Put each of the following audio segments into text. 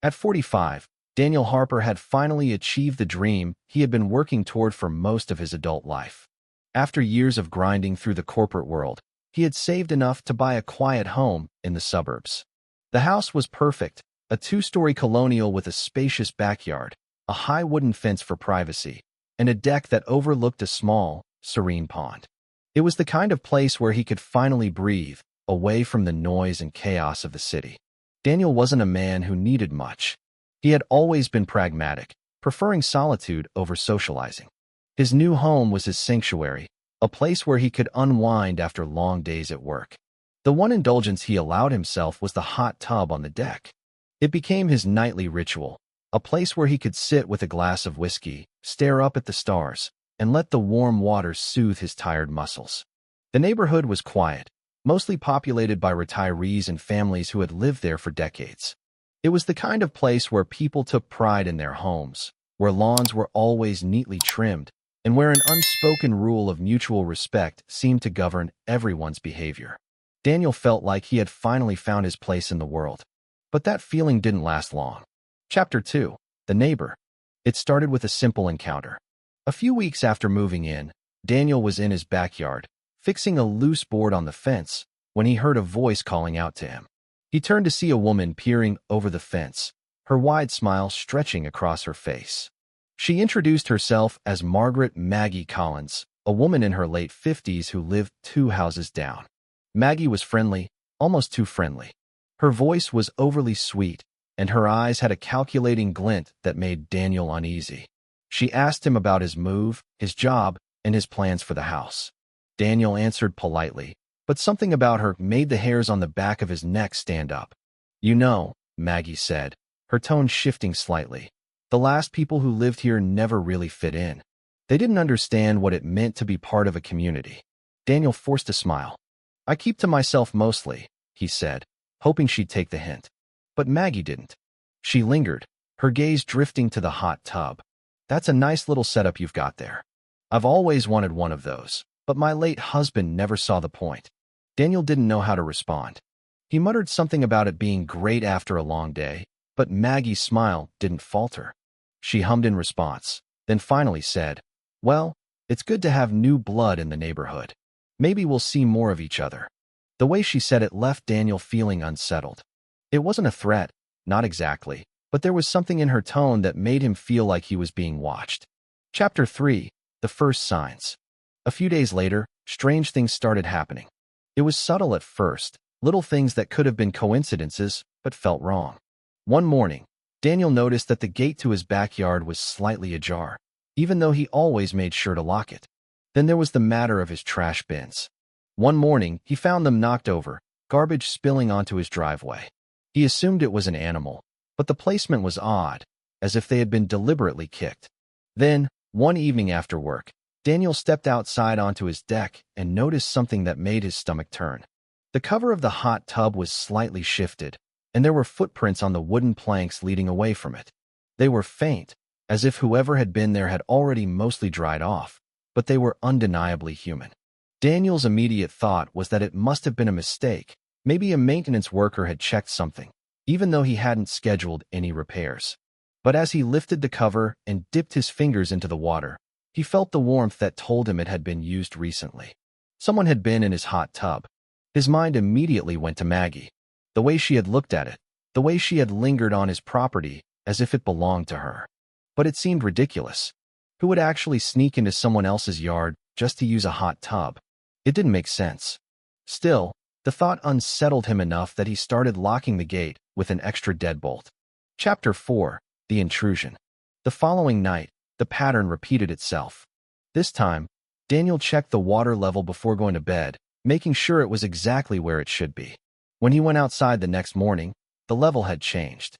At 45, Daniel Harper had finally achieved the dream he had been working toward for most of his adult life. After years of grinding through the corporate world, he had saved enough to buy a quiet home in the suburbs. The house was perfect, a two-story colonial with a spacious backyard, a high wooden fence for privacy, and a deck that overlooked a small, serene pond. It was the kind of place where he could finally breathe, away from the noise and chaos of the city. Daniel wasn't a man who needed much. He had always been pragmatic, preferring solitude over socializing. His new home was his sanctuary, a place where he could unwind after long days at work. The one indulgence he allowed himself was the hot tub on the deck. It became his nightly ritual, a place where he could sit with a glass of whiskey, stare up at the stars, and let the warm water soothe his tired muscles. The neighborhood was quiet, mostly populated by retirees and families who had lived there for decades. It was the kind of place where people took pride in their homes, where lawns were always neatly trimmed, and where an unspoken rule of mutual respect seemed to govern everyone's behavior. Daniel felt like he had finally found his place in the world. But that feeling didn't last long. Chapter 2. The Neighbor. It started with a simple encounter. A few weeks after moving in, Daniel was in his backyard, fixing a loose board on the fence, when he heard a voice calling out to him. He turned to see a woman peering over the fence, her wide smile stretching across her face. She introduced herself as Maggie Collins, a woman in her late 50s who lived 2 houses down. Maggie was friendly, almost too friendly. Her voice was overly sweet, and her eyes had a calculating glint that made Daniel uneasy. She asked him about his move, his job, and his plans for the house. Daniel answered politely, but something about her made the hairs on the back of his neck stand up. "You know," Maggie said, her tone shifting slightly, "the last people who lived here never really fit in. They didn't understand what it meant to be part of a community." Daniel forced a smile. "I keep to myself mostly," he said, hoping she'd take the hint. But Maggie didn't. She lingered, her gaze drifting to the hot tub. "That's a nice little setup you've got there. I've always wanted one of those, but my late husband never saw the point." Daniel didn't know how to respond. He muttered something about it being great after a long day, but Maggie's smile didn't falter. She hummed in response, then finally said, "Well, it's good to have new blood in the neighborhood. Maybe we'll see more of each other." The way she said it left Daniel feeling unsettled. It wasn't a threat, not exactly, but there was something in her tone that made him feel like he was being watched. Chapter 3. The First Signs. A few days later, strange things started happening. It was subtle at first, little things that could have been coincidences, but felt wrong. One morning, Daniel noticed that the gate to his backyard was slightly ajar, even though he always made sure to lock it. Then there was the matter of his trash bins. One morning, he found them knocked over, garbage spilling onto his driveway. He assumed it was an animal, but the placement was odd, as if they had been deliberately kicked. Then, one evening after work, Daniel stepped outside onto his deck and noticed something that made his stomach turn. The cover of the hot tub was slightly shifted, and there were footprints on the wooden planks leading away from it. They were faint, as if whoever had been there had already mostly dried off, but they were undeniably human. Daniel's immediate thought was that it must have been a mistake. Maybe a maintenance worker had checked something, even though he hadn't scheduled any repairs. But as he lifted the cover and dipped his fingers into the water, he felt the warmth that told him it had been used recently. Someone had been in his hot tub. His mind immediately went to Maggie. The way she had looked at it, the way she had lingered on his property as if it belonged to her. But it seemed ridiculous. Who would actually sneak into someone else's yard just to use a hot tub? It didn't make sense. Still, the thought unsettled him enough that he started locking the gate with an extra deadbolt. Chapter 4. The Intrusion. The following night, the pattern repeated itself. This time, Daniel checked the water level before going to bed, making sure it was exactly where it should be. When he went outside the next morning, the level had changed.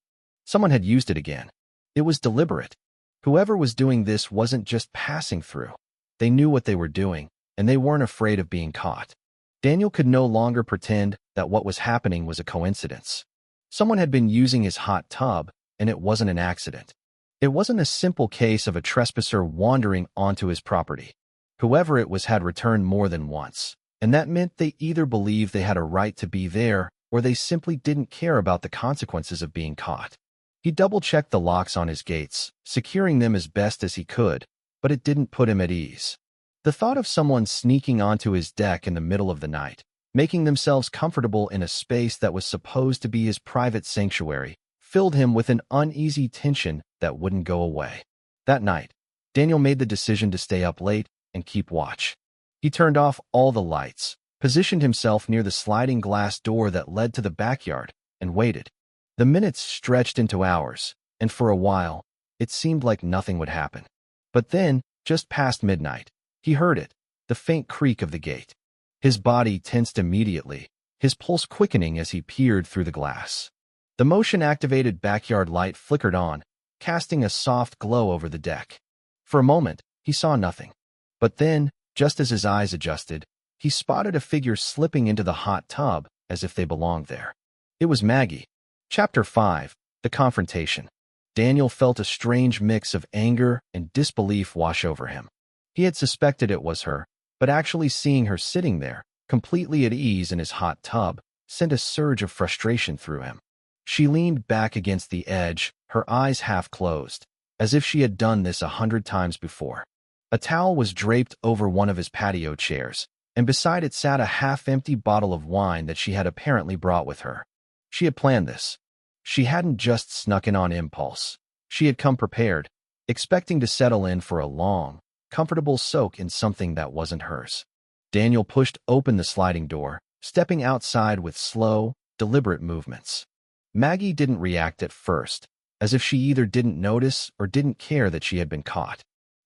Someone had used it again. It was deliberate. Whoever was doing this wasn't just passing through. They knew what they were doing, and they weren't afraid of being caught. Daniel could no longer pretend that what was happening was a coincidence. Someone had been using his hot tub, and it wasn't an accident. It wasn't a simple case of a trespasser wandering onto his property. Whoever it was had returned more than once, and that meant they either believed they had a right to be there or they simply didn't care about the consequences of being caught. He double-checked the locks on his gates, securing them as best as he could, but it didn't put him at ease. The thought of someone sneaking onto his deck in the middle of the night, making themselves comfortable in a space that was supposed to be his private sanctuary, filled him with an uneasy tension that wouldn't go away. That night, Daniel made the decision to stay up late and keep watch. He turned off all the lights, positioned himself near the sliding glass door that led to the backyard, and waited. The minutes stretched into hours, and for a while, it seemed like nothing would happen. But then, just past midnight, he heard it, the faint creak of the gate. His body tensed immediately, his pulse quickening as he peered through the glass. The motion-activated backyard light flickered on, casting a soft glow over the deck. For a moment, he saw nothing. But then, just as his eyes adjusted, he spotted a figure slipping into the hot tub as if they belonged there. It was Maggie. Chapter 5. The Confrontation. Daniel felt a strange mix of anger and disbelief wash over him. He had suspected it was her, but actually seeing her sitting there, completely at ease in his hot tub, sent a surge of frustration through him. She leaned back against the edge, her eyes half closed, as if she had done this 100 times before. A towel was draped over one of his patio chairs, and beside it sat a half-empty bottle of wine that she had apparently brought with her. She had planned this. She hadn't just snuck in on impulse. She had come prepared, expecting to settle in for a long, comfortable soak in something that wasn't hers. Daniel pushed open the sliding door, stepping outside with slow, deliberate movements. Maggie didn't react at first, as if she either didn't notice or didn't care that she had been caught.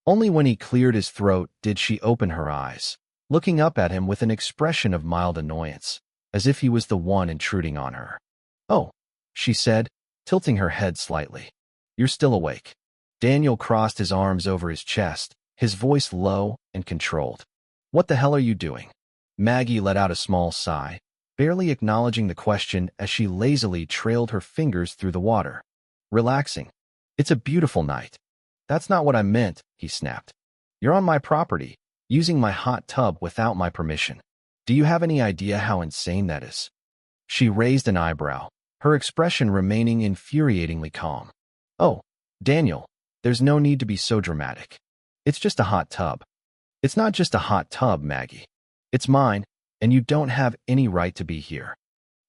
Only when he cleared his throat did she open her eyes, looking up at him with an expression of mild annoyance, as if he was the one intruding on her. "Oh," she said, tilting her head slightly. "You're still awake." Daniel crossed his arms over his chest, his voice low and controlled. "What the hell are you doing?" Maggie let out a small sigh, barely acknowledging the question as she lazily trailed her fingers through the water. "Relaxing. It's a beautiful night." "That's not what I meant," he snapped. "You're on my property, using my hot tub without my permission. Do you have any idea how insane that is?" She raised an eyebrow, her expression remaining infuriatingly calm. "Oh, Daniel, there's no need to be so dramatic. It's just a hot tub." "It's not just a hot tub, Maggie. It's mine, and you don't have any right to be here."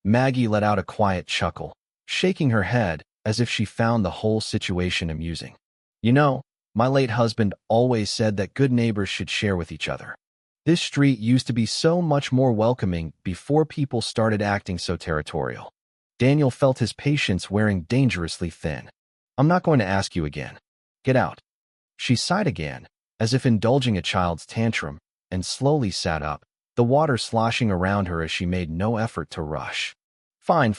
Maggie let out a quiet chuckle, shaking her head as if she found the whole situation amusing. "You know, my late husband always said that good neighbors should share with each other. This street used to be so much more welcoming before people started acting so territorial." Daniel felt his patience wearing dangerously thin. "I'm not going to ask you again. Get out." She sighed again, as if indulging a child's tantrum, and slowly sat up, the water sloshing around her as she made no effort to rush. Fine.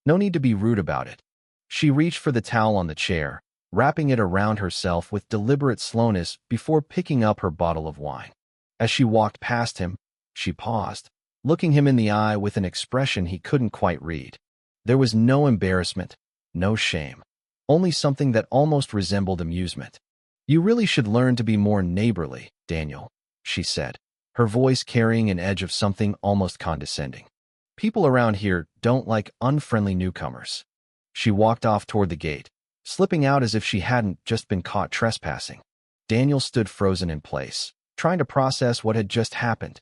No need to be rude about it." She reached for the towel on the chair, wrapping it around herself with deliberate slowness before picking up her bottle of wine. As she walked past him, she paused, looking him in the eye with an expression he couldn't quite read. There was no embarrassment, no shame, only something that almost resembled amusement. "You really should learn to be more neighborly, Daniel," she said, her voice carrying an edge of something almost condescending. "People around here don't like unfriendly newcomers." She walked off toward the gate, slipping out as if she hadn't just been caught trespassing. Daniel stood frozen in place, trying to process what had just happened.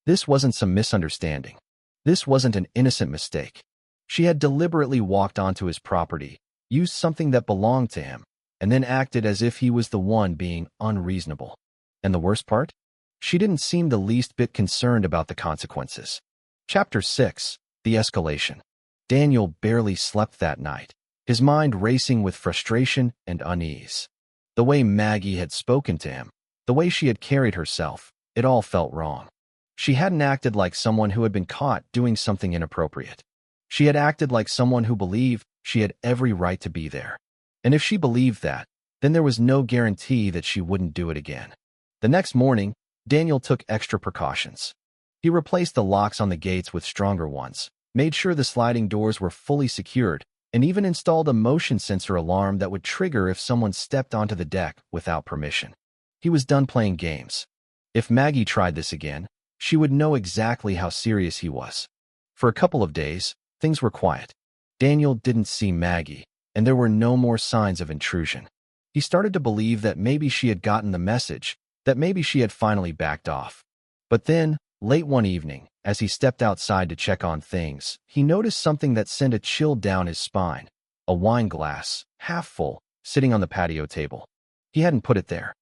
This wasn't some misunderstanding. This wasn't an innocent mistake. She had deliberately walked onto his property, used something that belonged to him, and then acted as if he was the one being unreasonable. And the worst part? She didn't seem the least bit concerned about the consequences. Chapter 6. The Escalation. Daniel barely slept that night, his mind racing with frustration and unease. The way Maggie had spoken to him, the way she had carried herself, it all felt wrong. She hadn't acted like someone who had been caught doing something inappropriate. She had acted like someone who believed she had every right to be there. And if she believed that, then there was no guarantee that she wouldn't do it again. The next morning, Daniel took extra precautions. He replaced the locks on the gates with stronger ones, made sure the sliding doors were fully secured, and even installed a motion sensor alarm that would trigger if someone stepped onto the deck without permission. He was done playing games. If Maggie tried this again, she would know exactly how serious he was. For a couple of days, things were quiet. Daniel didn't see Maggie, and there were no more signs of intrusion. He started to believe that maybe she had gotten the message, that maybe she had finally backed off. But then, late one evening, as he stepped outside to check on things, he noticed something that sent a chill down his spine. A wine glass, half full, sitting on the patio table. He hadn't put it there.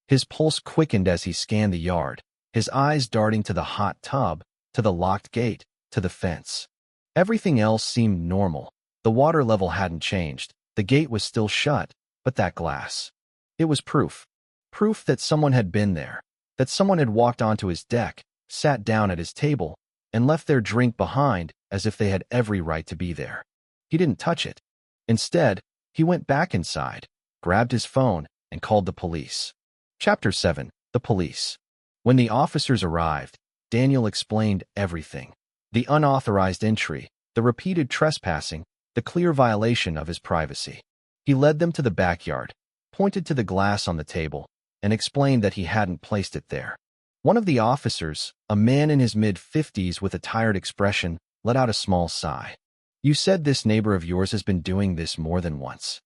His pulse quickened as he scanned the yard, his eyes darting to the hot tub, to the locked gate, to the fence. Everything else seemed normal. The water level hadn't changed, the gate was still shut, but that glass. It was proof. Proof that someone had been there, that someone had walked onto his deck, sat down at his table, and left their drink behind as if they had every right to be there. He didn't touch it. Instead, he went back inside, grabbed his phone, and called the police. Chapter 7. The Police. When the officers arrived, Daniel explained everything. The unauthorized entry, the repeated trespassing, the clear violation of his privacy. He led them to the backyard, pointed to the glass on the table, and explained that he hadn't placed it there. One of the officers, a man in his mid-50s with a tired expression, let out a small sigh. "You said this neighbor of yours has been doing this more than once."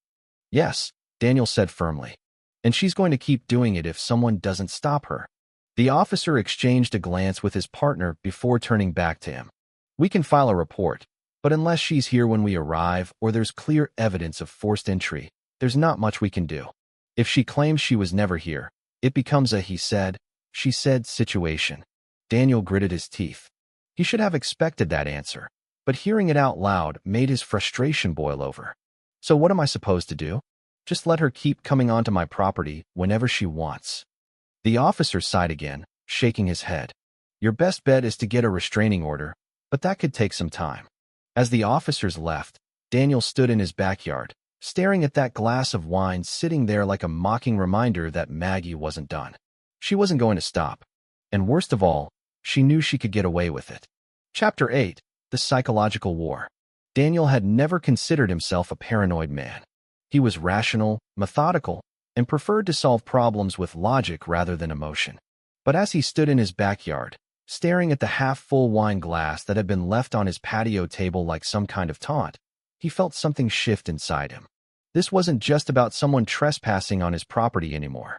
"Yes," Daniel said firmly. "And she's going to keep doing it if someone doesn't stop her." The officer exchanged a glance with his partner before turning back to him. "We can file a report, but unless she's here when we arrive or there's clear evidence of forced entry, there's not much we can do. If she claims she was never here, it becomes a he said, she said situation." Daniel gritted his teeth. He should have expected that answer, but hearing it out loud made his frustration boil over. "So what am I supposed to do? Just let her keep coming onto my property whenever she wants?" The officer sighed again, shaking his head. "Your best bet is to get a restraining order, but that could take some time." As the officers left, Daniel stood in his backyard, staring at that glass of wine sitting there like a mocking reminder that Maggie wasn't done. She wasn't going to stop. And worst of all, she knew she could get away with it. Chapter 8. The Psychological War. Daniel had never considered himself a paranoid man. He was rational, methodical, and preferred to solve problems with logic rather than emotion. But as he stood in his backyard, staring at the half-full wine glass that had been left on his patio table like some kind of taunt, he felt something shift inside him. This wasn't just about someone trespassing on his property anymore.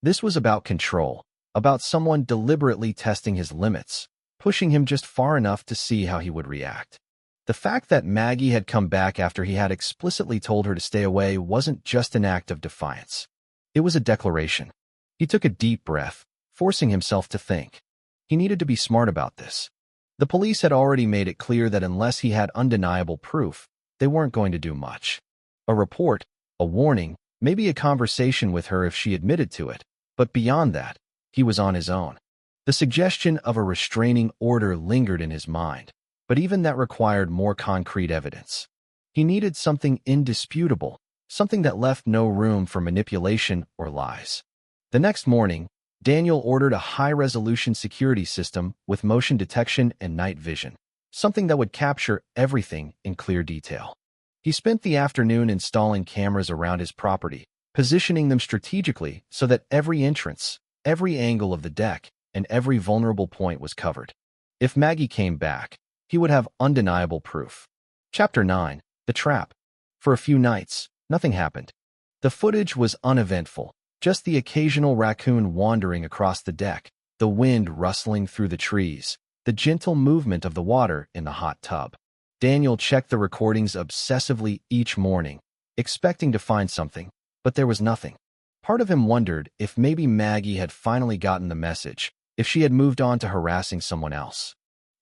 This was about control, about someone deliberately testing his limits, pushing him just far enough to see how he would react. The fact that Maggie had come back after he had explicitly told her to stay away wasn't just an act of defiance. It was a declaration. He took a deep breath, forcing himself to think. He needed to be smart about this. The police had already made it clear that unless he had undeniable proof, they weren't going to do much. A report, a warning, maybe a conversation with her if she admitted to it, but beyond that, he was on his own. The suggestion of a restraining order lingered in his mind, but even that required more concrete evidence. He needed something indisputable, something that left no room for manipulation or lies. The next morning, Daniel ordered a high-resolution security system with motion detection and night vision, something that would capture everything in clear detail. He spent the afternoon installing cameras around his property, positioning them strategically so that every entrance, every angle of the deck, and every vulnerable point was covered. If Maggie came back, he would have undeniable proof. Chapter 9. The Trap. For a few nights, nothing happened. The footage was uneventful, just the occasional raccoon wandering across the deck, the wind rustling through the trees, the gentle movement of the water in the hot tub. Daniel checked the recordings obsessively each morning, expecting to find something, but there was nothing. Part of him wondered if maybe Maggie had finally gotten the message, if she had moved on to harassing someone else.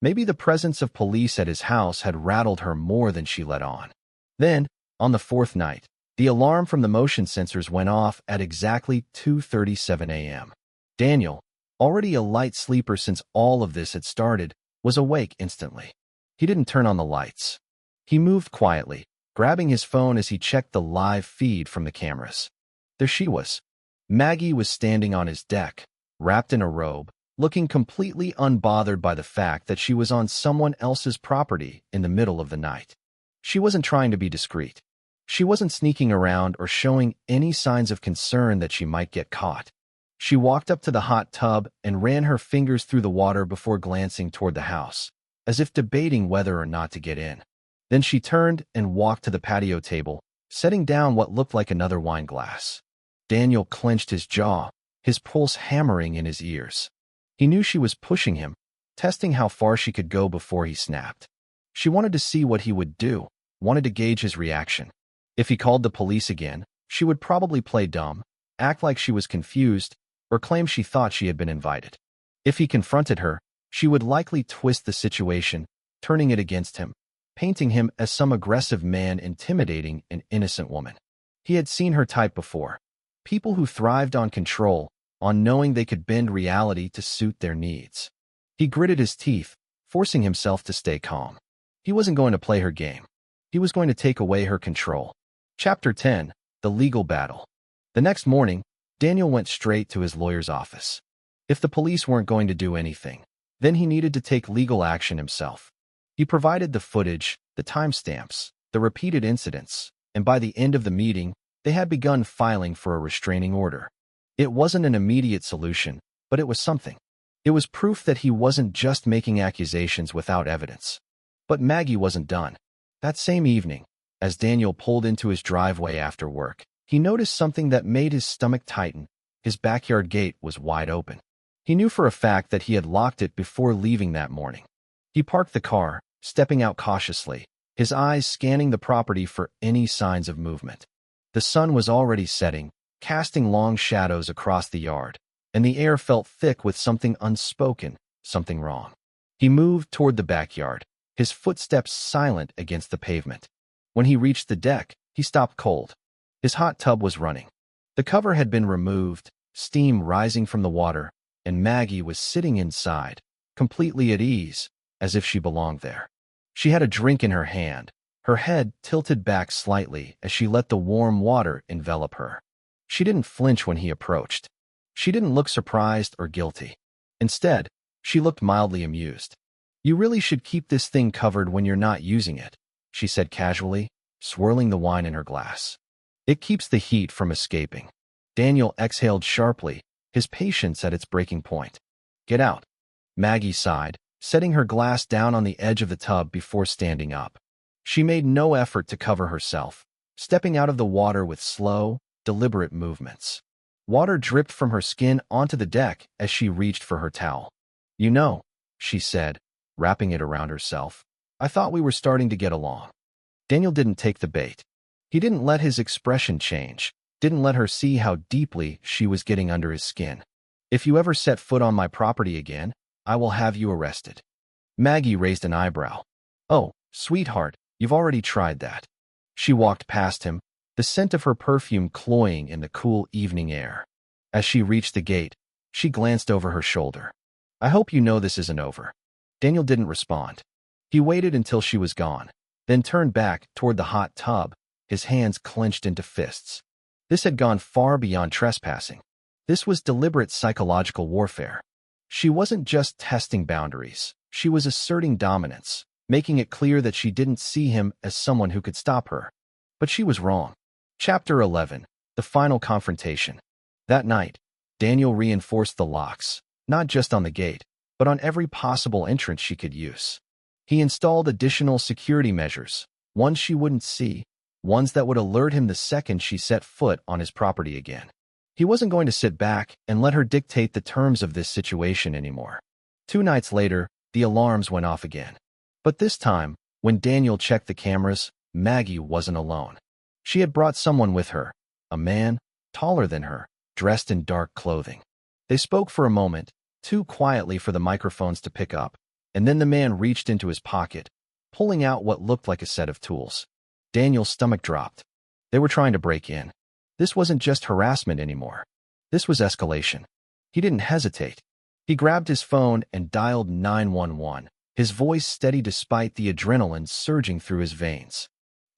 Maybe the presence of police at his house had rattled her more than she let on. Then, on the fourth night, the alarm from the motion sensors went off at exactly 2:37 a.m. Daniel, already a light sleeper since all of this had started, was awake instantly. He didn't turn on the lights. He moved quietly, grabbing his phone as he checked the live feed from the cameras. There she was. Maggie was standing on his deck, wrapped in a robe, looking completely unbothered by the fact that she was on someone else's property in the middle of the night. She wasn't trying to be discreet. She wasn't sneaking around or showing any signs of concern that she might get caught. She walked up to the hot tub and ran her fingers through the water before glancing toward the house, as if debating whether or not to get in. Then she turned and walked to the patio table, setting down what looked like another wine glass. Daniel clenched his jaw, his pulse hammering in his ears. He knew she was pushing him, testing how far she could go before he snapped. She wanted to see what he would do, wanted to gauge his reaction. If he called the police again, she would probably play dumb, act like she was confused, or claim she thought she had been invited. If he confronted her, she would likely twist the situation, turning it against him, painting him as some aggressive man intimidating an innocent woman. He had seen her type before. People who thrived on control, on knowing they could bend reality to suit their needs. He gritted his teeth, forcing himself to stay calm. He wasn't going to play her game. He was going to take away her control. Chapter 10. The Legal Battle. The next morning, Daniel went straight to his lawyer's office. If the police weren't going to do anything, then he needed to take legal action himself. He provided the footage, the timestamps, the repeated incidents, and by the end of the meeting, they had begun filing for a restraining order. It wasn't an immediate solution, but it was something. It was proof that he wasn't just making accusations without evidence. But Maggie wasn't done. That same evening, as Daniel pulled into his driveway after work, he noticed something that made his stomach tighten. His backyard gate was wide open. He knew for a fact that he had locked it before leaving that morning. He parked the car, stepping out cautiously, his eyes scanning the property for any signs of movement. The sun was already setting, casting long shadows across the yard, and the air felt thick with something unspoken, something wrong. He moved toward the backyard, his footsteps silent against the pavement. When he reached the deck, he stopped cold. His hot tub was running. The cover had been removed, steam rising from the water, and Maggie was sitting inside, completely at ease, as if she belonged there. She had a drink in her hand, her head tilted back slightly as she let the warm water envelop her. She didn't flinch when he approached. She didn't look surprised or guilty. Instead, she looked mildly amused. "You really should keep this thing covered when you're not using it," she said casually, swirling the wine in her glass. "It keeps the heat from escaping." Daniel exhaled sharply, his patience at its breaking point. "Get out." Maggie sighed, setting her glass down on the edge of the tub before standing up. She made no effort to cover herself, stepping out of the water with slow, deliberate movements. Water dripped from her skin onto the deck as she reached for her towel. "You know," she said, wrapping it around herself, "I thought we were starting to get along." Daniel didn't take the bait. He didn't let his expression change, didn't let her see how deeply she was getting under his skin. "If you ever set foot on my property again, I will have you arrested." Maggie raised an eyebrow. "Oh, sweetheart, you've already tried that." She walked past him, the scent of her perfume cloying in the cool evening air. As she reached the gate, she glanced over her shoulder. "I hope you know this isn't over." Daniel didn't respond. He waited until she was gone, then turned back toward the hot tub, his hands clenched into fists. This had gone far beyond trespassing. This was deliberate psychological warfare. She wasn't just testing boundaries. She was asserting dominance, making it clear that she didn't see him as someone who could stop her. But she was wrong. Chapter 11. The Final Confrontation. That night, Daniel reinforced the locks, not just on the gate, but on every possible entrance she could use. He installed additional security measures, ones she wouldn't see, ones that would alert him the second she set foot on his property again. He wasn't going to sit back and let her dictate the terms of this situation anymore. 2 nights later, the alarms went off again. But this time, when Daniel checked the cameras, Maggie wasn't alone. She had brought someone with her, a man, taller than her, dressed in dark clothing. They spoke for a moment, too quietly for the microphones to pick up, and then the man reached into his pocket, pulling out what looked like a set of tools. Daniel's stomach dropped. They were trying to break in. This wasn't just harassment anymore. This was escalation. He didn't hesitate. He grabbed his phone and dialed 911, his voice steady despite the adrenaline surging through his veins.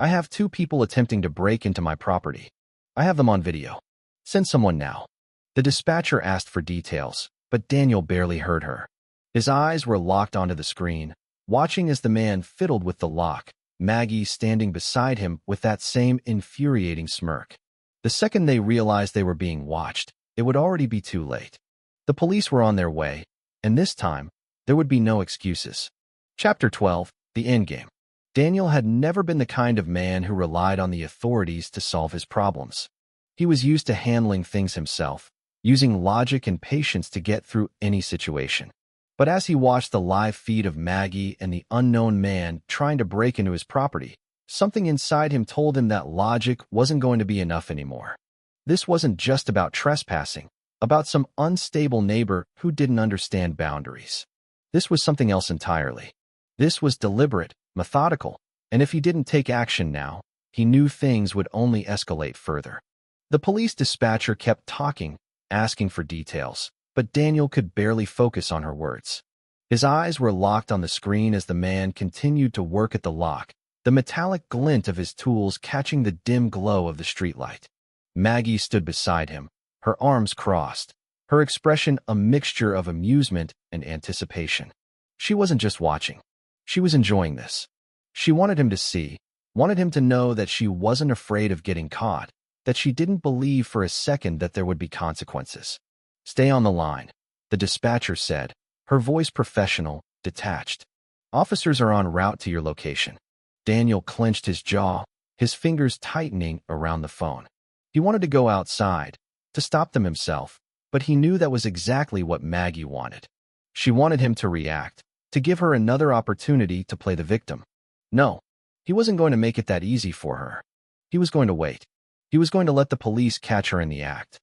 "I have 2 people attempting to break into my property. I have them on video. Send someone now." The dispatcher asked for details, but Daniel barely heard her. His eyes were locked onto the screen, watching as the man fiddled with the lock, Maggie standing beside him with that same infuriating smirk. The second they realized they were being watched, it would already be too late. The police were on their way, and this time, there would be no excuses. Chapter 12. The Endgame. Daniel had never been the kind of man who relied on the authorities to solve his problems. He was used to handling things himself, using logic and patience to get through any situation. But as he watched the live feed of Maggie and the unknown man trying to break into his property, something inside him told him that logic wasn't going to be enough anymore. This wasn't just about trespassing, about some unstable neighbor who didn't understand boundaries. This was something else entirely. This was deliberate, methodical, and if he didn't take action now, he knew things would only escalate further. The police dispatcher kept talking, asking for details, but Daniel could barely focus on her words. His eyes were locked on the screen as the man continued to work at the lock, the metallic glint of his tools catching the dim glow of the streetlight. Maggie stood beside him, her arms crossed, her expression a mixture of amusement and anticipation. She wasn't just watching. She was enjoying this. She wanted him to see, wanted him to know that she wasn't afraid of getting caught, that she didn't believe for a second that there would be consequences. "Stay on the line," the dispatcher said, her voice professional, detached. "Officers are en route to your location." Daniel clenched his jaw, his fingers tightening around the phone. He wanted to go outside, to stop them himself, but he knew that was exactly what Maggie wanted. She wanted him to react, to give her another opportunity to play the victim. No, he wasn't going to make it that easy for her. He was going to wait. He was going to let the police catch her in the act.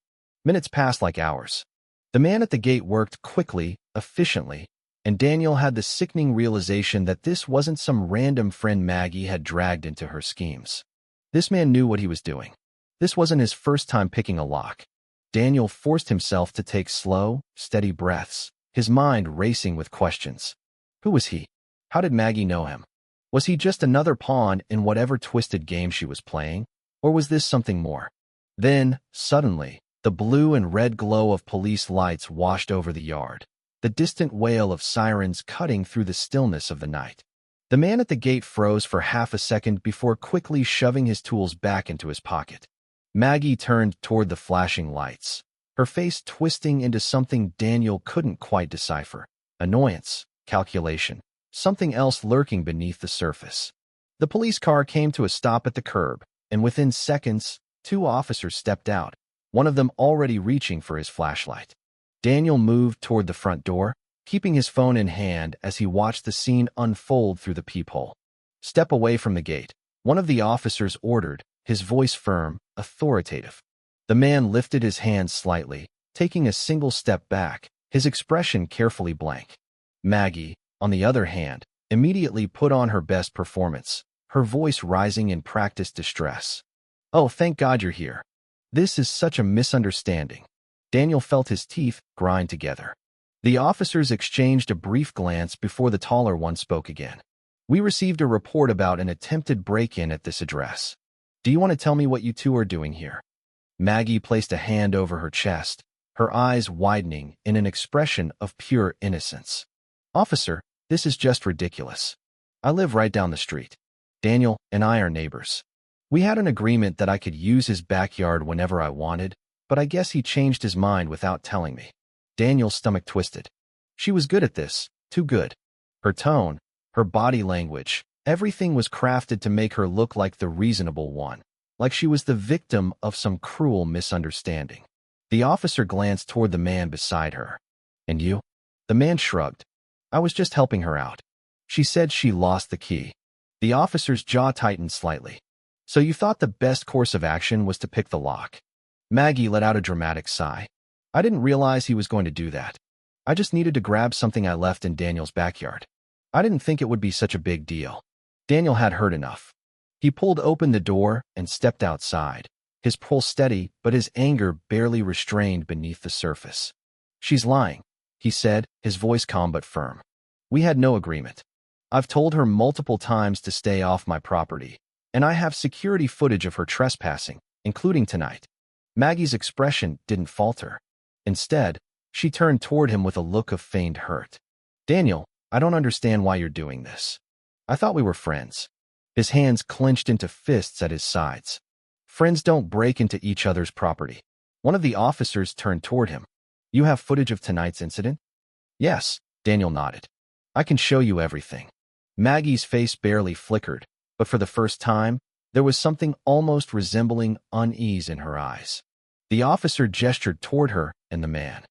Minutes passed like hours. The man at the gate worked quickly, efficiently, and Daniel had the sickening realization that this wasn't some random friend Maggie had dragged into her schemes. This man knew what he was doing. This wasn't his first time picking a lock. Daniel forced himself to take slow, steady breaths, his mind racing with questions. Who was he? How did Maggie know him? Was he just another pawn in whatever twisted game she was playing? Or was this something more? Then, suddenly, the blue and red glow of police lights washed over the yard, the distant wail of sirens cutting through the stillness of the night. The man at the gate froze for half a second before quickly shoving his tools back into his pocket. Maggie turned toward the flashing lights, her face twisting into something Daniel couldn't quite decipher. Annoyance, calculation, something else lurking beneath the surface. The police car came to a stop at the curb, and within seconds, 2 officers stepped out, one of them already reaching for his flashlight. Daniel moved toward the front door, keeping his phone in hand as he watched the scene unfold through the peephole. "Step away from the gate," one of the officers ordered, his voice firm, authoritative. The man lifted his hand slightly, taking a single step back, his expression carefully blank. Maggie, on the other hand, immediately put on her best performance, her voice rising in practiced distress. "Oh, thank God you're here. This is such a misunderstanding." Daniel felt his teeth grind together. The officers exchanged a brief glance before the taller one spoke again. "We received a report about an attempted break-in at this address. Do you want to tell me what you two are doing here?" Maggie placed a hand over her chest, her eyes widening in an expression of pure innocence. "Officer, this is just ridiculous. I live right down the street. Daniel and I are neighbors. We had an agreement that I could use his backyard whenever I wanted, but I guess he changed his mind without telling me." Daniel's stomach twisted. She was good at this, too good. Her tone, her body language, everything was crafted to make her look like the reasonable one, like she was the victim of some cruel misunderstanding. The officer glanced toward the man beside her. "And you?" The man shrugged. "I was just helping her out. She said she lost the key." The officer's jaw tightened slightly. "So you thought the best course of action was to pick the lock?" Maggie let out a dramatic sigh. "I didn't realize he was going to do that. I just needed to grab something I left in Daniel's backyard. I didn't think it would be such a big deal." Daniel had heard enough. He pulled open the door and stepped outside, his pulse steady but his anger barely restrained beneath the surface. "She's lying," he said, his voice calm but firm. "We had no agreement. I've told her multiple times to stay off my property, and I have security footage of her trespassing, including tonight." Maggie's expression didn't falter. Instead, she turned toward him with a look of feigned hurt. "Daniel, I don't understand why you're doing this. I thought we were friends." His hands clenched into fists at his sides. "Friends don't break into each other's property." One of the officers turned toward him. "You have footage of tonight's incident?" "Yes," Daniel nodded. "I can show you everything." Maggie's face barely flickered, but for the first time, there was something almost resembling unease in her eyes. The officer gestured toward her and the man.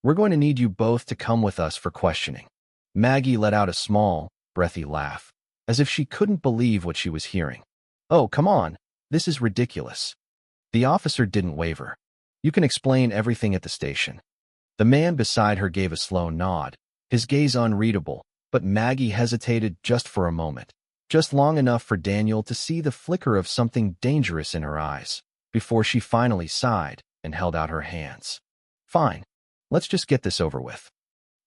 "We're going to need you both to come with us for questioning." Maggie let out a small, breathy laugh, as if she couldn't believe what she was hearing. "Oh, come on. This is ridiculous." The officer didn't waver. "You can explain everything at the station." The man beside her gave a slow nod, his gaze unreadable, but Maggie hesitated just for a moment, just long enough for Daniel to see the flicker of something dangerous in her eyes, before she finally sighed and held out her hands. "Fine. Let's just get this over with."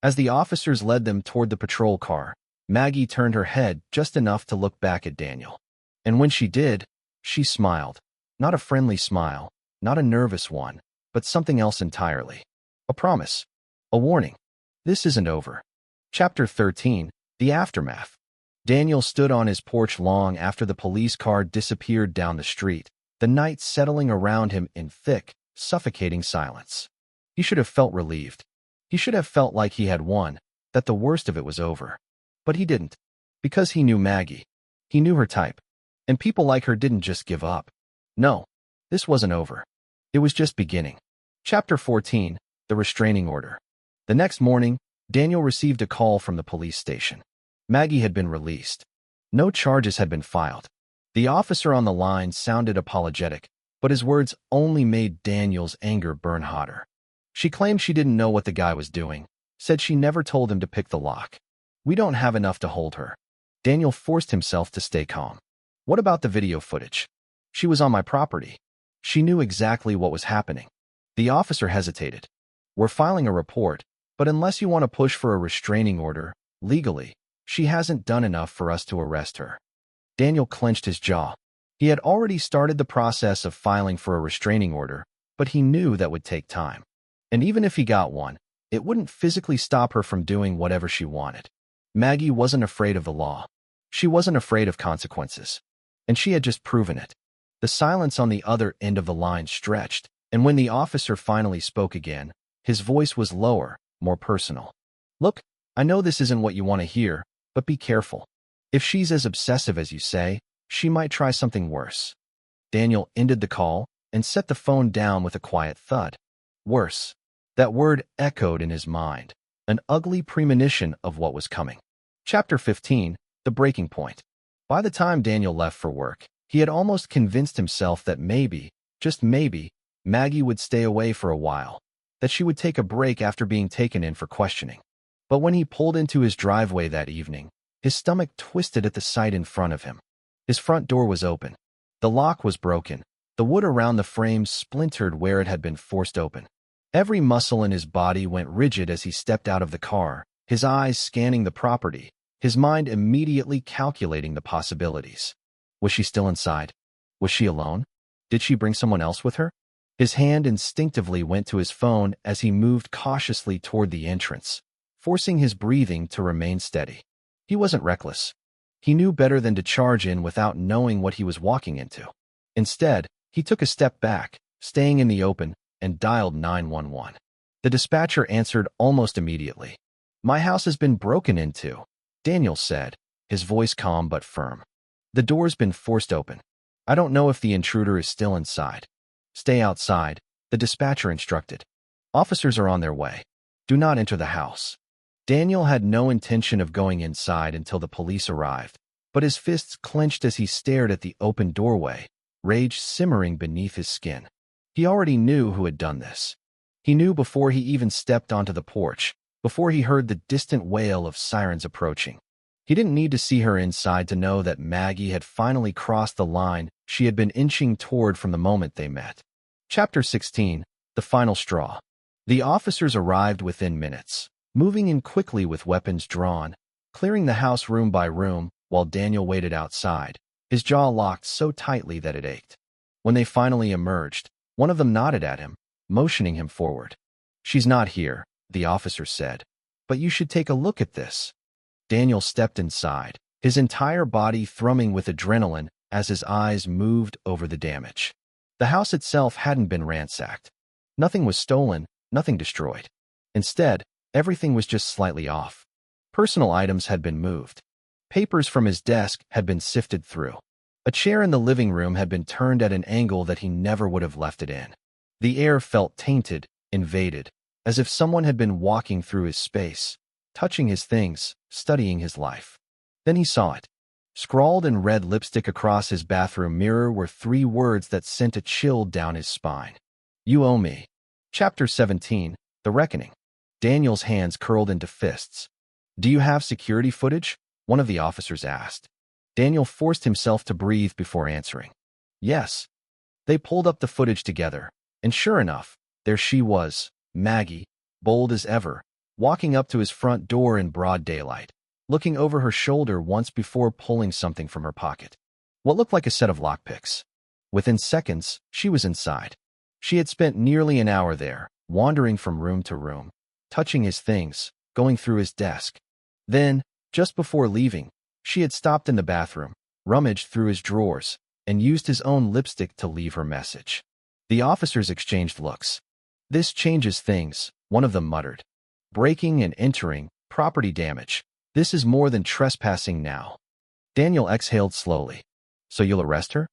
As the officers led them toward the patrol car, Maggie turned her head just enough to look back at Daniel. And when she did, she smiled. Not a friendly smile, not a nervous one, but something else entirely. A promise. A warning. This isn't over. Chapter 13, The Aftermath. Daniel stood on his porch long after the police car disappeared down the street, the night settling around him in thick, suffocating silence. He should have felt relieved. He should have felt like he had won, that the worst of it was over. But he didn't. Because he knew Maggie. He knew her type. And people like her didn't just give up. No, this wasn't over. It was just beginning. Chapter 14, The Restraining Order. The next morning, Daniel received a call from the police station. Maggie had been released. No charges had been filed. The officer on the line sounded apologetic, but his words only made Daniel's anger burn hotter. She claimed she didn't know what the guy was doing, said she never told him to pick the lock. "We don't have enough to hold her." Daniel forced himself to stay calm. "What about the video footage?" "She was on my property. She knew exactly what was happening." The officer hesitated. "We're filing a report, but unless you want to push for a restraining order, legally, she hasn't done enough for us to arrest her." Daniel clenched his jaw. He had already started the process of filing for a restraining order, but he knew that would take time. And even if he got one, it wouldn't physically stop her from doing whatever she wanted. Maggie wasn't afraid of the law. She wasn't afraid of consequences. And she had just proven it. The silence on the other end of the line stretched, and when the officer finally spoke again, his voice was lower, more personal. "Look, I know this isn't what you want to hear, but be careful. If she's as obsessive as you say, she might try something worse." Daniel ended the call and set the phone down with a quiet thud. Worse. That word echoed in his mind, an ugly premonition of what was coming. Chapter 15, The Breaking Point. By the time Daniel left for work, he had almost convinced himself that maybe, just maybe, Maggie would stay away for a while, that she would take a break after being taken in for questioning. But when he pulled into his driveway that evening, his stomach twisted at the sight in front of him. His front door was open. The lock was broken. The wood around the frame splintered where it had been forced open. Every muscle in his body went rigid as he stepped out of the car, his eyes scanning the property, his mind immediately calculating the possibilities. Was she still inside? Was she alone? Did she bring someone else with her? His hand instinctively went to his phone as he moved cautiously toward the entrance, forcing his breathing to remain steady. He wasn't reckless. He knew better than to charge in without knowing what he was walking into. Instead, he took a step back, staying in the open, and dialed 911. The dispatcher answered almost immediately. "My house has been broken into," Daniel said, his voice calm but firm. "The door's been forced open. I don't know if the intruder is still inside." "Stay outside," the dispatcher instructed. "Officers are on their way. Do not enter the house." Daniel had no intention of going inside until the police arrived, but his fists clenched as he stared at the open doorway, rage simmering beneath his skin. He already knew who had done this. He knew before he even stepped onto the porch, before he heard the distant wail of sirens approaching. He didn't need to see her inside to know that Maggie had finally crossed the line she had been inching toward from the moment they met. Chapter 16, The Final Straw. The officers arrived within minutes, moving in quickly with weapons drawn, clearing the house room by room while Daniel waited outside, his jaw locked so tightly that it ached. When they finally emerged, one of them nodded at him, motioning him forward. "She's not here," the officer said, "but you should take a look at this." Daniel stepped inside, his entire body thrumming with adrenaline as his eyes moved over the damage. The house itself hadn't been ransacked. Nothing was stolen, nothing destroyed. Instead, everything was just slightly off. Personal items had been moved. Papers from his desk had been sifted through. A chair in the living room had been turned at an angle that he never would have left it in. The air felt tainted, invaded, as if someone had been walking through his space, touching his things, studying his life. Then he saw it. Scrawled in red lipstick across his bathroom mirror were 3 words that sent a chill down his spine. "You owe me." Chapter 17, The Reckoning. Daniel's hands curled into fists. "Do you have security footage?" one of the officers asked. Daniel forced himself to breathe before answering. "Yes." They pulled up the footage together, and sure enough, there she was, Maggie, bold as ever, walking up to his front door in broad daylight, looking over her shoulder once before pulling something from her pocket. What looked like a set of lockpicks. Within seconds, she was inside. She had spent nearly an hour there, wandering from room to room, touching his things, going through his desk. Then, just before leaving, she had stopped in the bathroom, rummaged through his drawers, and used his own lipstick to leave her message. The officers exchanged looks. "This changes things," one of them muttered. "Breaking and entering, property damage. This is more than trespassing now." Daniel exhaled slowly. "So you'll arrest her?"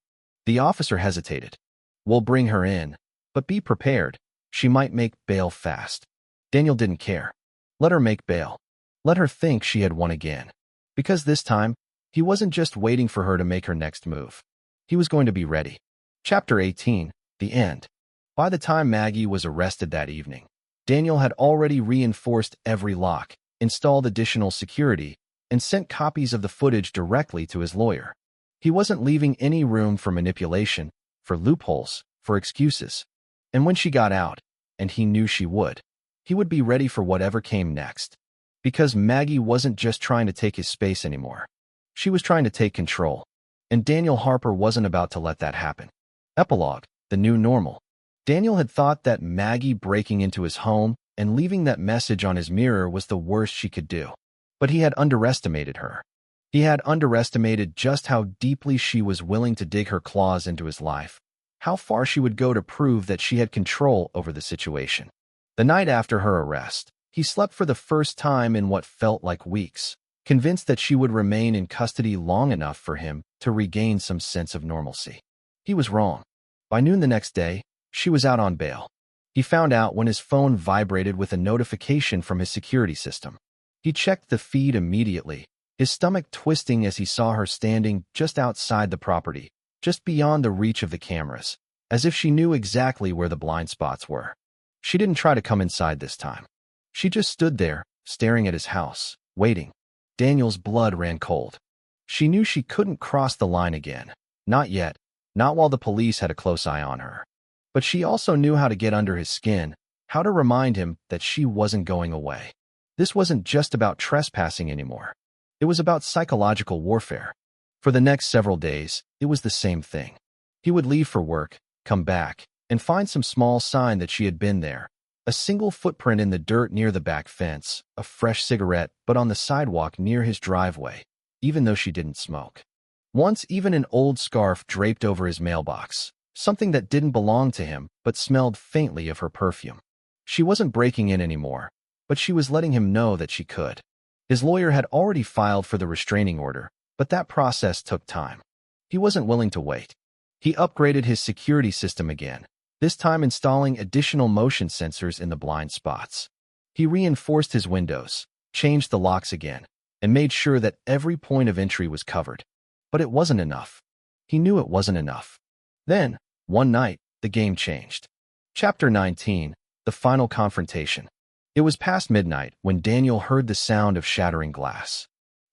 The officer hesitated. "We'll bring her in, but be prepared. She might make bail fast." Daniel didn't care. Let her make bail. Let her think she had won again. Because this time, he wasn't just waiting for her to make her next move. He was going to be ready. Chapter 18, The End. By the time Maggie was arrested that evening, Daniel had already reinforced every lock, installed additional security, and sent copies of the footage directly to his lawyer. He wasn't leaving any room for manipulation, for loopholes, for excuses. And when she got out, and he knew she would, he would be ready for whatever came next. Because Maggie wasn't just trying to take his space anymore. She was trying to take control. And Daniel Harper wasn't about to let that happen. Epilogue, the new normal. Daniel had thought that Maggie breaking into his home and leaving that message on his mirror was the worst she could do. But he had underestimated her. He had underestimated just how deeply she was willing to dig her claws into his life, how far she would go to prove that she had control over the situation. The night after her arrest, he slept for the first time in what felt like weeks, convinced that she would remain in custody long enough for him to regain some sense of normalcy. He was wrong. By noon the next day, she was out on bail. He found out when his phone vibrated with a notification from his security system. He checked the feed immediately, his stomach twisting as he saw her standing just outside the property, just beyond the reach of the cameras, as if she knew exactly where the blind spots were. She didn't try to come inside this time. She just stood there, staring at his house, waiting. Daniel's blood ran cold. She knew she couldn't cross the line again. Not yet, not while the police had a close eye on her. But she also knew how to get under his skin, how to remind him that she wasn't going away. This wasn't just about trespassing anymore. It was about psychological warfare. For the next several days, it was the same thing. He would leave for work, come back, and find some small sign that she had been there. A single footprint in the dirt near the back fence, a fresh cigarette but on the sidewalk near his driveway, even though she didn't smoke. Once even an old scarf draped over his mailbox, something that didn't belong to him but smelled faintly of her perfume. She wasn't breaking in anymore, but she was letting him know that she could. His lawyer had already filed for the restraining order, but that process took time. He wasn't willing to wait. He upgraded his security system again, this time installing additional motion sensors in the blind spots. He reinforced his windows, changed the locks again, and made sure that every point of entry was covered. But it wasn't enough. He knew it wasn't enough. Then, one night, the game changed. Chapter 19, The Final Confrontation. It was past midnight when Daniel heard the sound of shattering glass.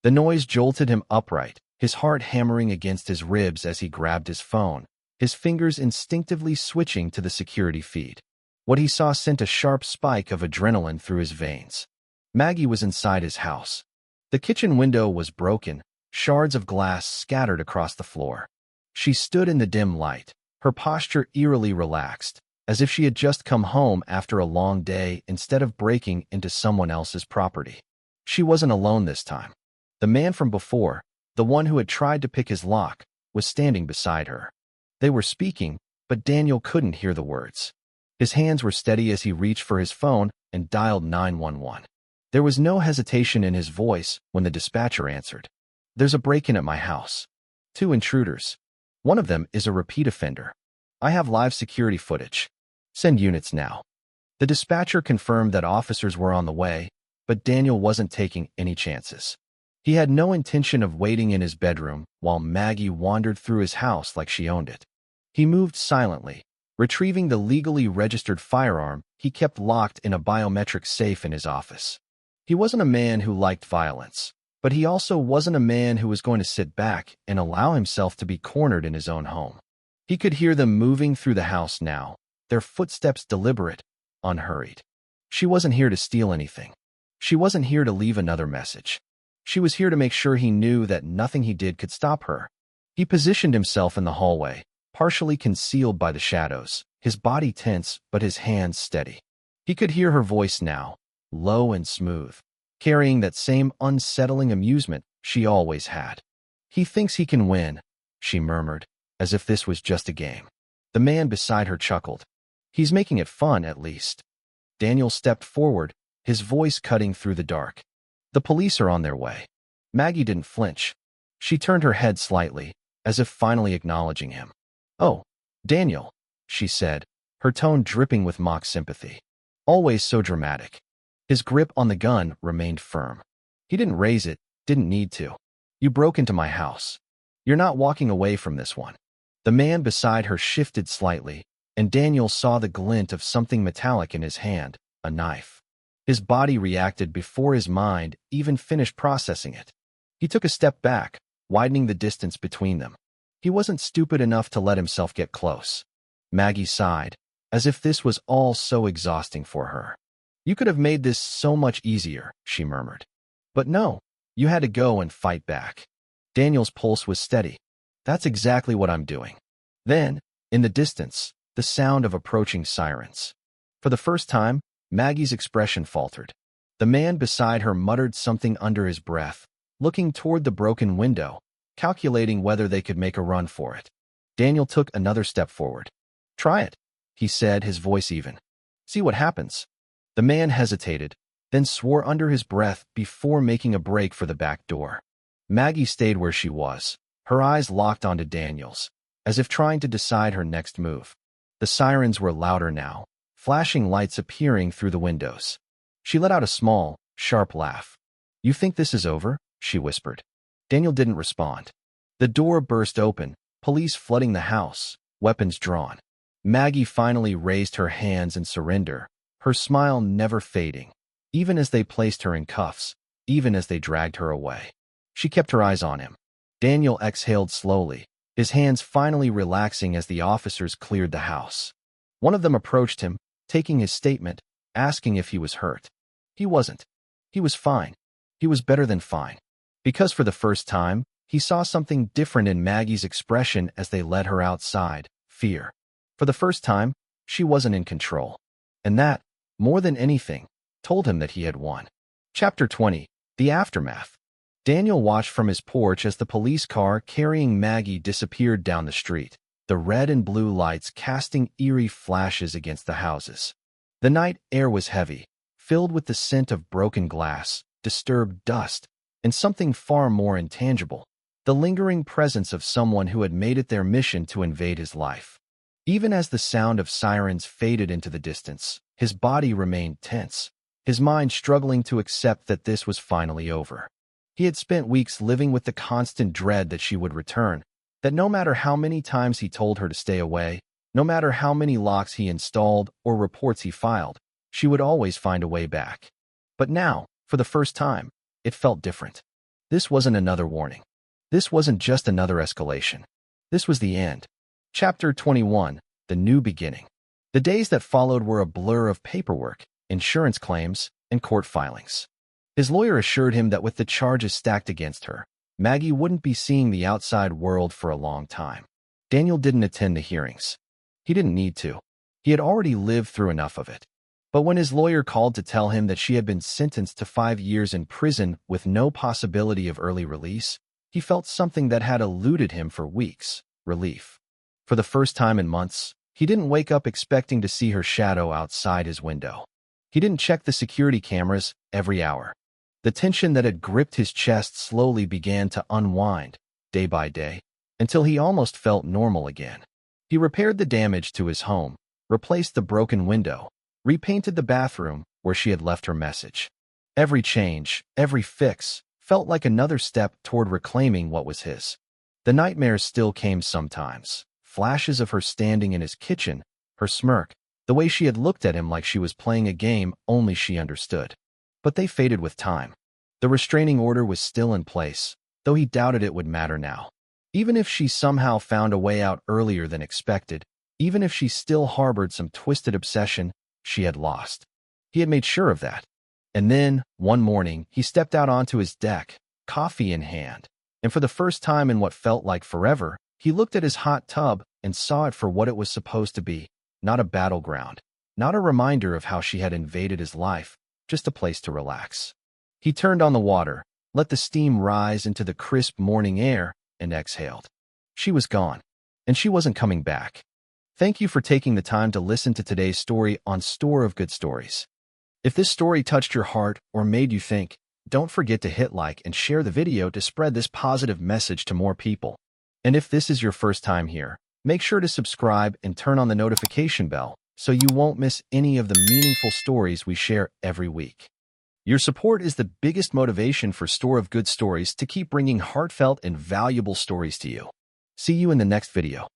The noise jolted him upright, his heart hammering against his ribs as he grabbed his phone, his fingers instinctively switching to the security feed. What he saw sent a sharp spike of adrenaline through his veins. Maggie was inside his house. The kitchen window was broken, shards of glass scattered across the floor. She stood in the dim light, her posture eerily relaxed, as if she had just come home after a long day instead of breaking into someone else's property. She wasn't alone this time. The man from before, the one who had tried to pick his lock, was standing beside her. They were speaking, but Daniel couldn't hear the words. His hands were steady as he reached for his phone and dialed 911. There was no hesitation in his voice when the dispatcher answered. There's a break-in at my house. 2 intruders. One of them is a repeat offender. I have live security footage. Send units now. The dispatcher confirmed that officers were on the way, but Daniel wasn't taking any chances. He had no intention of waiting in his bedroom while Maggie wandered through his house like she owned it. He moved silently, retrieving the legally registered firearm he kept locked in a biometric safe in his office. He wasn't a man who liked violence, but he also wasn't a man who was going to sit back and allow himself to be cornered in his own home. He could hear them moving through the house now, their footsteps deliberate, unhurried. She wasn't here to steal anything. She wasn't here to leave another message. She was here to make sure he knew that nothing he did could stop her. He positioned himself in the hallway, partially concealed by the shadows, his body tense but his hands steady. He could hear her voice now, low and smooth, carrying that same unsettling amusement she always had. "He thinks he can win," she murmured, as if this was just a game. The man beside her chuckled. "He's making it fun, at least." Daniel stepped forward, his voice cutting through the dark. "The police are on their way." Maggie didn't flinch. She turned her head slightly, as if finally acknowledging him. "Oh, Daniel," she said, her tone dripping with mock sympathy. Always so dramatic. His grip on the gun remained firm. He didn't raise it, didn't need to. "You broke into my house. You're not walking away from this one." The man beside her shifted slightly, and Daniel saw the glint of something metallic in his hand, a knife. His body reacted before his mind even finished processing it. He took a step back, widening the distance between them. He wasn't stupid enough to let himself get close. Maggie sighed, as if this was all so exhausting for her. "You could have made this so much easier," she murmured. "But no, you had to go and fight back." Daniel's pulse was steady. "That's exactly what I'm doing." Then, in the distance, the sound of approaching sirens. For the first time, Maggie's expression faltered. The man beside her muttered something under his breath, looking toward the broken window, calculating whether they could make a run for it. Daniel took another step forward. "Try it," he said, his voice even. "See what happens." The man hesitated, then swore under his breath before making a break for the back door. Maggie stayed where she was, her eyes locked onto Daniel's, as if trying to decide her next move. The sirens were louder now, flashing lights appearing through the windows. She let out a small, sharp laugh. "You think this is over?" she whispered. Daniel didn't respond. The door burst open, police flooding the house, weapons drawn. Maggie finally raised her hands in surrender, her smile never fading, even as they placed her in cuffs, even as they dragged her away. She kept her eyes on him. Daniel exhaled slowly, his hands finally relaxing as the officers cleared the house. One of them approached him, taking his statement, asking if he was hurt. He wasn't. He was fine. He was better than fine. Because for the first time, he saw something different in Maggie's expression as they led her outside, fear. For the first time, she wasn't in control. And that, more than anything, told him that he had won. Chapter 20. The Aftermath. Daniel watched from his porch as the police car carrying Maggie disappeared down the street, the red and blue lights casting eerie flashes against the houses. The night air was heavy, filled with the scent of broken glass, disturbed dust, and something far more intangible, the lingering presence of someone who had made it their mission to invade his life. Even as the sound of sirens faded into the distance, his body remained tense, his mind struggling to accept that this was finally over. He had spent weeks living with the constant dread that she would return, that no matter how many times he told her to stay away, no matter how many locks he installed or reports he filed, she would always find a way back. But now, for the first time, it felt different. This wasn't another warning. This wasn't just another escalation. This was the end. Chapter 21. The New Beginning. The days that followed were a blur of paperwork, insurance claims, and court filings. His lawyer assured him that with the charges stacked against her, Maggie wouldn't be seeing the outside world for a long time. Daniel didn't attend the hearings. He didn't need to. He had already lived through enough of it. But when his lawyer called to tell him that she had been sentenced to 5 years in prison with no possibility of early release, he felt something that had eluded him for weeks: relief. For the first time in months, he didn't wake up expecting to see her shadow outside his window. He didn't check the security cameras every hour. The tension that had gripped his chest slowly began to unwind, day by day, until he almost felt normal again. He repaired the damage to his home, replaced the broken window, repainted the bathroom where she had left her message. Every change, every fix, felt like another step toward reclaiming what was his. The nightmares still came sometimes, flashes of her standing in his kitchen, her smirk, the way she had looked at him like she was playing a game only she understood. But they faded with time. The restraining order was still in place, though he doubted it would matter now. Even if she somehow found a way out earlier than expected, even if she still harbored some twisted obsession, she had lost. He had made sure of that. And then, one morning, he stepped out onto his deck, coffee in hand, and for the first time in what felt like forever, he looked at his hot tub and saw it for what it was supposed to be, not a battleground, not a reminder of how she had invaded his life, just a place to relax. He turned on the water, let the steam rise into the crisp morning air, and exhaled. She was gone, and she wasn't coming back. Thank you for taking the time to listen to today's story on Store of Good Stories. If this story touched your heart or made you think, don't forget to hit like and share the video to spread this positive message to more people. And if this is your first time here, make sure to subscribe and turn on the notification bell so you won't miss any of the meaningful stories we share every week. Your support is the biggest motivation for Store of Good Stories to keep bringing heartfelt and valuable stories to you. See you in the next video.